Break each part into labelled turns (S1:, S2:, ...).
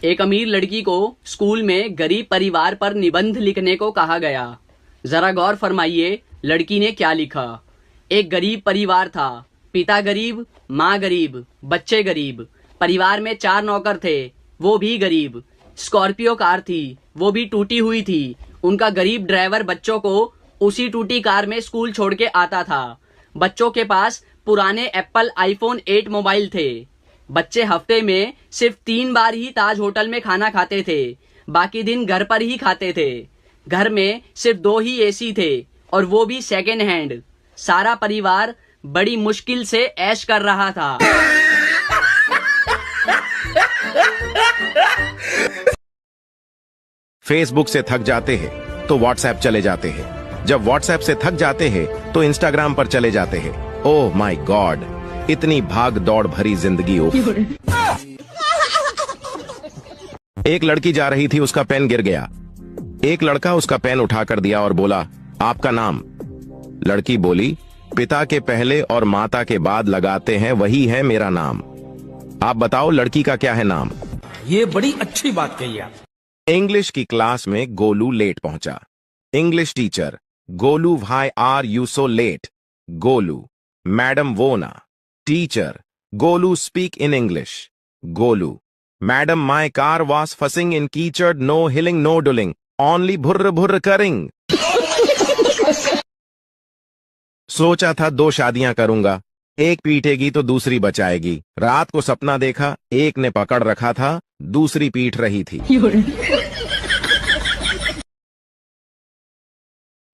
S1: एक अमीर लड़की को स्कूल में गरीब परिवार पर निबंध लिखने को कहा गया। जरा गौर फरमाइए लड़की ने क्या लिखा। एक गरीब परिवार था, पिता गरीब, माँ गरीब, बच्चे गरीब। परिवार में 4 नौकर थे, वो भी गरीब। स्कॉर्पियो कार थी, वो भी टूटी हुई थी। उनका गरीब ड्राइवर बच्चों को उसी टूटी कार में स्कूल छोड़ के आता था। बच्चों के पास पुराने एप्पल आईफोन 8 मोबाइल थे। बच्चे हफ्ते में सिर्फ 3 बार ही ताज होटल में खाना खाते थे, बाकी दिन घर पर ही खाते थे। घर में सिर्फ 2 ही एसी थे और वो भी सेकेंड हैंड। सारा परिवार बड़ी मुश्किल से ऐश कर रहा था।
S2: फेसबुक से थक जाते हैं तो व्हाट्सएप चले जाते हैं। जब व्हाट्सएप से थक जाते हैं तो इंस्टाग्राम पर चले जाते हैं। ओह माय गॉड, इतनी भाग दौड़ भरी जिंदगी हो। एक लड़की जा रही थी, उसका पेन गिर गया। एक लड़का उसका पेन उठाकर दिया और बोला, आपका नाम? लड़की बोली, पिता के पहले और माता के बाद लगाते हैं वही है मेरा नाम। आप बताओ लड़की का क्या है नाम?
S3: ये बड़ी अच्छी बात कही आप।
S2: इंग्लिश की क्लास में गोलू लेट पहुंचा। English teacher, Golu why are you so late? Golu, madam वो ना। Teacher, Golu speak in English. Golu, madam my car was फसिंग इन कीचड़, नो हिलिंग नो डुलिंग, ओनली भुर्र भुर्र करिंग। सोचा था 2 शादियां करूंगा, एक पीटेगी तो दूसरी बचाएगी। रात को सपना देखा, एक ने पकड़ रखा था, दूसरी पीट रही थी।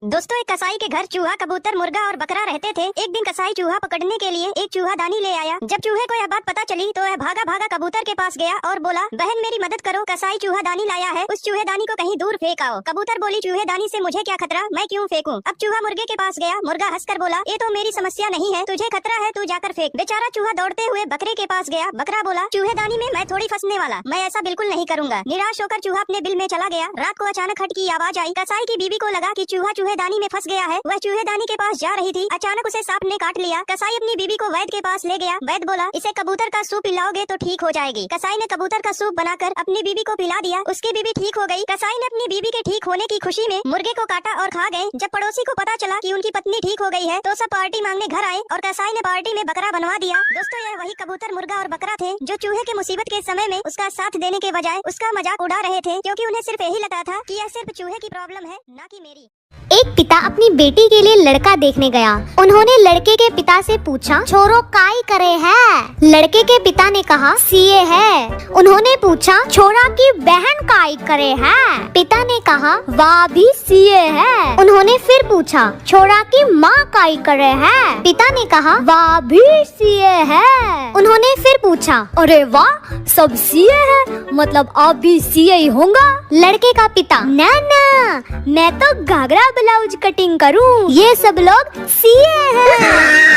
S4: दोस्तों, एक कसाई के घर चूहा, कबूतर, मुर्गा और बकरा रहते थे। एक दिन कसाई चूहा पकड़ने के लिए एक चूहादानी ले आया। जब चूहे को यह बात पता चली तो वह भागा भागा कबूतर के पास गया और बोला, बहन मेरी मदद करो, कसाई चूहादानी लाया है, उस चूहेदानी को कहीं दूर फेंक आओ। कबूतर बोली, चूहेदानी से मुझे क्या खतरा, मैं क्यों फेंकूं? अब चूहा मुर्गे के पास गया। मुर्गा हंसकर बोला, ये तो मेरी समस्या नहीं है, तुझे खतरा है, तू जाकर फेंक। बेचारा चूहा दौड़ते हुए बकरे के पास गया। बकरा बोला, चूहेदानी में मैं थोड़ी फंसने वाला, मैं ऐसा बिल्कुल नहीं करूंगा। निराश होकर चूहा अपने बिल में चला गया। रात को अचानक खट की आवाज आई। कसाई की बीवी को लगा कि चूहा चूहेदानी में फंस गया है। वह चूहेदानी के पास जा रही थी, अचानक उसे सांप ने काट लिया। कसाई अपनी बीवी को वैद्य के पास ले गया। वैद्य बोला, इसे कबूतर का सूप पिलाओगे तो ठीक हो जाएगी। कसाई ने कबूतर का सूप बनाकर अपनी बीवी को पिला दिया। उसकी बीवी ठीक हो गई। कसाई ने अपनी बीवी के ठीक होने की खुशी में मुर्गे को काटा और खा गए। जब पड़ोसी को पता चला कि उनकी पत्नी ठीक हो गई है तो सब पार्टी मांगने घर आए और कसाई ने पार्टी में बकरा बनवा दिया। दोस्तों, यह वही कबूतर, मुर्गा और बकरा थे जो चूहे के मुसीबत के समय में उसका साथ देने के बजाय उसका मजाक उड़ा रहे थे, क्योंकि उन्हें सिर्फ यही लगता था कि यह सिर्फ चूहे की प्रॉब्लम है, न कि मेरी।
S5: एक पिता अपनी बेटी के लिए लड़का देखने गया। उन्होंने लड़के के पिता से पूछा, छोरो काई करे है? लड़के के पिता ने कहा, सीए है। उन्होंने पूछा, छोरा की बहन काई करे है? पिता ने कहा, वाह भी सीए है। उन्होंने फिर पूछा, छोरा की माँ काई करे है? पिता ने कहा, वाह भी सीए है। उन्होंने फिर पूछा, अरे वाह, सब सीए है, मतलब आप भी सीए ही होगा? लड़के का पिता, ना ना, मैं तो घाघरा ब्लाउज कटिंग करूं, ये सब लोग सीए हैं।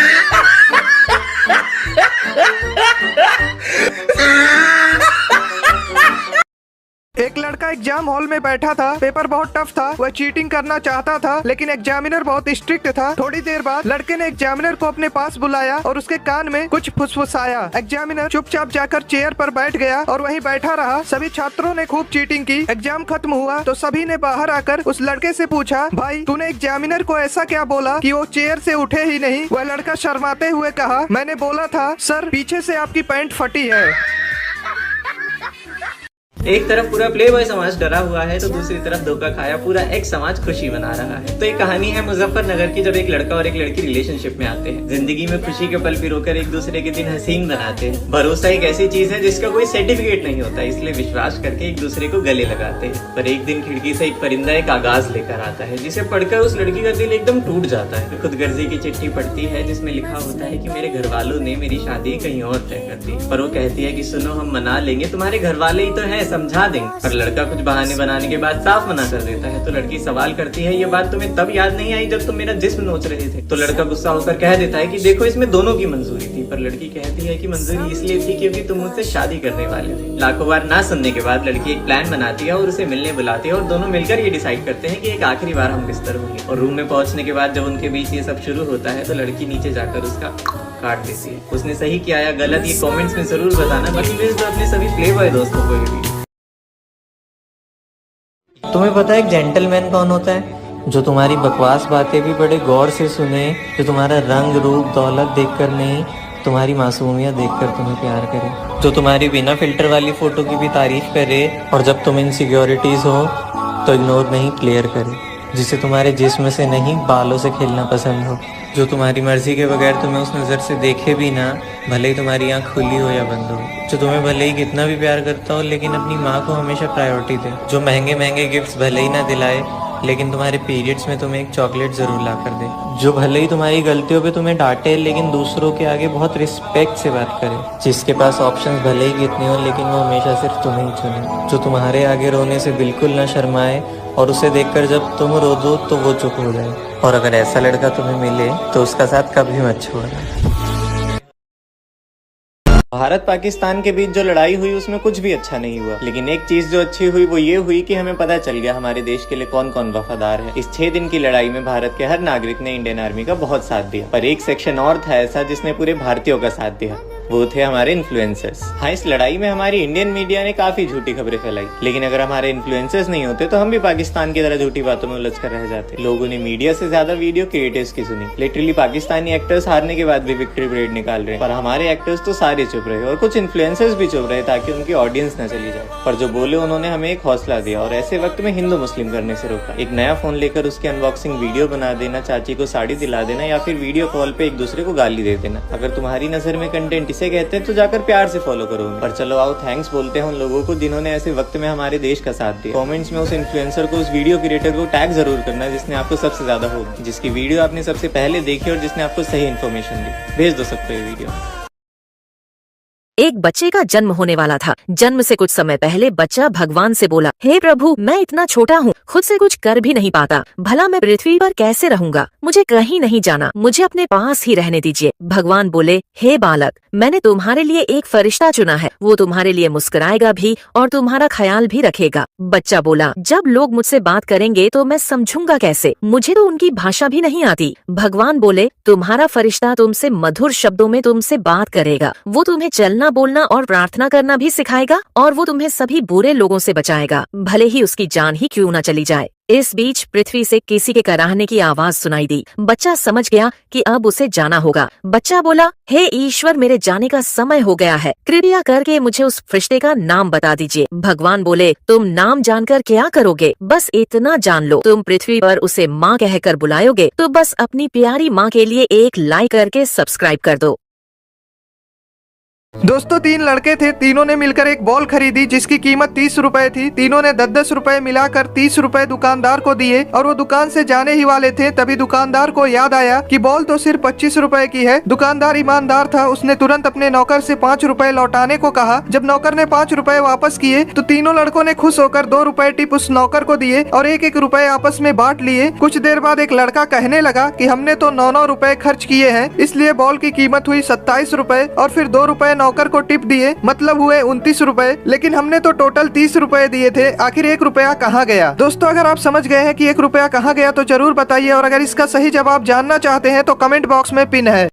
S6: एक लड़का एग्जाम हॉल में बैठा था। पेपर बहुत टफ था, वह चीटिंग करना चाहता था, लेकिन एग्जामिनर बहुत स्ट्रिक्ट था। थोड़ी देर बाद लड़के ने एग्जामिनर को अपने पास बुलाया और उसके कान में कुछ फुसफुसाया। एग्जामिनर चुपचाप जाकर चेयर पर बैठ गया और वहीं बैठा रहा। सभी छात्रों ने खूब चीटिंग की। एग्जाम खत्म हुआ तो सभी ने बाहर आकर उस लड़के से पूछा, भाई तूने एग्जामिनर को ऐसा क्या बोला कि वो चेयर से उठे ही नहीं? वह लड़का शर्माते हुए कहा, मैंने बोला था सर, पीछे से आपकी पैंट फटी है।
S7: एक तरफ पूरा प्ले बॉय समाज डरा हुआ है तो दूसरी तरफ धोखा खाया पूरा एक समाज खुशी मना रहा है। तो एक कहानी है मुजफ्फरनगर की, जब एक लड़का और एक लड़की रिलेशनशिप में आते हैं। जिंदगी में खुशी के पल पिरोकर एक दूसरे के दिन हसीन बनाते हैं। भरोसा एक ऐसी चीज है जिसका कोई सर्टिफिकेट नहीं होता, इसलिए विश्वास करके एक दूसरे को गले लगाते हैं। पर एक दिन खिड़की से एक परिंदा एक आगाज लेकर आता है, जिसे पढ़कर उस लड़की का दिल एकदम टूट जाता है। खुदगर्जी की चिट्ठी पढ़ती है जिसमें लिखा होता है कि मेरे घर वालों ने मेरी शादी कहीं और तय कर दी। पर वो कहती है कि सुनो, हम मना लेंगे, तुम्हारे घर वाले ही तो है, समझा देंगे। पर लड़का कुछ बहाने बनाने के बाद साफ मना कर देता है। तो लड़की सवाल करती है, ये बात तुम्हें तब याद नहीं आई जब तुम मेरा जिस्म नोच रहे थे? तो लड़का गुस्सा होकर कह देता है कि देखो, इसमें दोनों की मंजूरी थी। पर लड़की कहती है कि मंजूरी इसलिए थी क्योंकि तुम मुझसे शादी करने वाले थे। लाखों बार ना सुनने के बाद लड़की एक प्लान बनाती है और उसे मिलने बुलाती है और दोनों मिलकर ये डिसाइड करते हैं कि एक आखिरी बार हम बिस्तर होंगे। और रूम में पहुंचने के बाद जब उनके बीच ये सब शुरू होता है तो लड़की नीचे जाकर उसका काट देती है। उसने सही किया या गलत ये कमेंट्स में जरूर बताना। बाकी भेज दो अपने सभी प्ले बॉय दोस्तों को ये भी। तुम्हें पता है एक जेंटलमैन कौन होता है? जो तुम्हारी बकवास बातें भी बड़े गौर से सुने, जो तुम्हारा रंग रूप दौलत देखकर नहीं, तुम्हारी मासूमियत देखकर तुम्हें प्यार करे, जो तुम्हारी बिना फिल्टर वाली फोटो की भी तारीफ करे और जब तुम इनसिक्योरिटीज हो तो इग्नोर नहीं क्लियर करे, जिसे तुम्हारे जिस्म से नहीं बालों से खेलना पसंद हो, जो तुम्हारी मर्जी के बगैर तुम्हें उस नज़र से देखे भी ना, भले ही तुम्हारी आँख खुली हो या बंद हो, जो तुम्हें भले ही कितना भी प्यार करता हो लेकिन अपनी माँ को हमेशा प्रायोरिटी दे, जो महंगे महंगे गिफ्ट्स भले ही ना दिलाए लेकिन तुम्हारे पीरियड्स में तुम्हें एक चॉकलेट जरूर ला कर दे, जो भले ही तुम्हारी गलतियों पे तुम्हें डांटे लेकिन दूसरों के आगे बहुत रिस्पेक्ट से बात करे, जिसके पास ऑप्शंस भले ही कितने हो लेकिन वो हमेशा सिर्फ तुम्हें ही चुने, जो तुम्हारे आगे रोने से बिल्कुल ना शर्माए और उसे देखकर जब तुम रो दो तो वो चुप हो जाए, और अगर ऐसा लड़का तुम्हें मिले तो उसका साथ कभी मत छोड़ना। भारत पाकिस्तान के बीच जो लड़ाई हुई उसमें कुछ भी अच्छा नहीं हुआ, लेकिन एक चीज जो अच्छी हुई वो ये हुई कि हमें पता चल गया हमारे देश के लिए कौन कौन वफादार है। इस 6 दिन की लड़ाई में भारत के हर नागरिक ने इंडियन आर्मी का बहुत साथ दिया, पर एक सेक्शन और था ऐसा जिसने पूरे भारतीयों का साथ दिया, वो थे हमारे इन्फ्लुएंसर्स। हाँ, इस लड़ाई में हमारी इंडियन मीडिया ने काफी झूठी खबरें फैलाई, लेकिन अगर हमारे इन्फ्लुएंसर्स नहीं होते तो हम भी पाकिस्तान की तरह झूठी बातों में उलझ कर रह जाते। लोगों ने मीडिया से ज्यादा वीडियो क्रिएटर्स की सुनी। लिटरली पाकिस्तानी एक्टर्स हारने के बाद भी विक्ट्री परेड निकाल रहे हैं, पर हमारे एक्टर्स तो सारे चुप रहे और कुछ इन्फ्लुएंसर्स भी चुप रहे ताकि उनकी ऑडियंस न चली जाए, पर जो बोले उन्होंने हमें एक हौसला दिया और ऐसे वक्त में हिंदू मुस्लिम करने से रोका। एक नया फोन लेकर उसकी अनबॉक्सिंग वीडियो बना देना, चाची को साड़ी दिला देना या फिर वीडियो कॉल पे एक दूसरे को गाली दे देना। अगर तुम्हारी नजर में कंटेंट इसे कहते हैं तो जाकर प्यार से फॉलो करो। पर चलो आओ थैंक्स बोलते हैं उन लोगों को जिन्होंने ऐसे वक्त में हमारे देश का साथ दिया। कमेंट्स में उस इन्फ्लुएंसर को, उस वीडियो क्रिएटर को टैग जरूर करना जिसने आपको सबसे ज्यादा होप, जिसकी वीडियो आपने सबसे पहले देखी और जिसने आपको सही इन्फॉर्मेशन दी। भेज दो सबको ये वीडियो।
S8: एक बच्चे का जन्म होने वाला था। जन्म से कुछ समय पहले बच्चा भगवान से बोला, हे प्रभु, मैं इतना छोटा हूँ, खुद से कुछ कर भी नहीं पाता, भला मैं पृथ्वी पर कैसे रहूंगा? मुझे कहीं नहीं जाना, मुझे अपने पास ही रहने दीजिए। भगवान बोले, हे बालक, मैंने तुम्हारे लिए एक फरिश्ता चुना है, वो तुम्हारे लिए मुस्कुराएगा भी और तुम्हारा ख्याल भी रखेगा। बच्चा बोला, जब लोग मुझसे बात करेंगे तो मैं समझूंगा कैसे? मुझे तो उनकी भाषा भी नहीं आती। भगवान बोले, तुम्हारा फरिश्ता तुमसे मधुर शब्दों में तुमसे बात करेगा, वो तुम्हें चलना, बोलना और प्रार्थना करना भी सिखाएगा और वो तुम्हें सभी बुरे लोगों से बचाएगा, भले ही उसकी जान ही क्यों न चली जाए। इस बीच पृथ्वी से किसी के कराहने की आवाज सुनाई दी। बच्चा समझ गया कि अब उसे जाना होगा। बच्चा बोला, हे ईश्वर, मेरे जाने का समय हो गया है, कृपया करके मुझे उस फरिश्ते का नाम बता दीजिए। भगवान बोले, तुम नाम जानकर क्या करोगे? बस इतना जान लो, तुम पृथ्वी पर उसे माँ कहकर बुलाओगे तो बस अपनी प्यारी माँ के लिए एक लाइक करके सब्सक्राइब कर दो।
S6: दोस्तों 3 लड़के थे, तीनों ने मिलकर एक बॉल खरीदी जिसकी कीमत 30 रुपए थी। तीनों ने 10-10 रुपए मिलाकर 30 रुपए दुकानदार को दिए और वो दुकान से जाने ही वाले थे, तभी दुकानदार को याद आया कि बॉल तो सिर्फ 25 रुपए की है। दुकानदार ईमानदार था, उसने तुरंत अपने नौकर से 5 रुपए लौटाने को कहा। जब नौकर ने 5 रुपए वापस किए तो तीनों लड़कों ने खुश होकर 2 रुपए टिप उस नौकर को दिए और 1-1 रुपए आपस में बांट लिए। कुछ देर बाद एक लड़का कहने लगा कि हमने तो 9-9 रुपए खर्च किए हैं, इसलिए बॉल की कीमत हुई 27 रुपए और फिर 2 रुपए नौकर को टिप दिए, मतलब हुए 29 रुपए, लेकिन हमने तो टोटल 30 रुपए दिए थे, आखिर 1 रुपया कहाँ गया? दोस्तों अगर आप समझ गए हैं कि 1 रुपया कहाँ गया तो जरूर बताइए, और अगर इसका सही जवाब जानना चाहते हैं तो कमेंट बॉक्स में पिन है।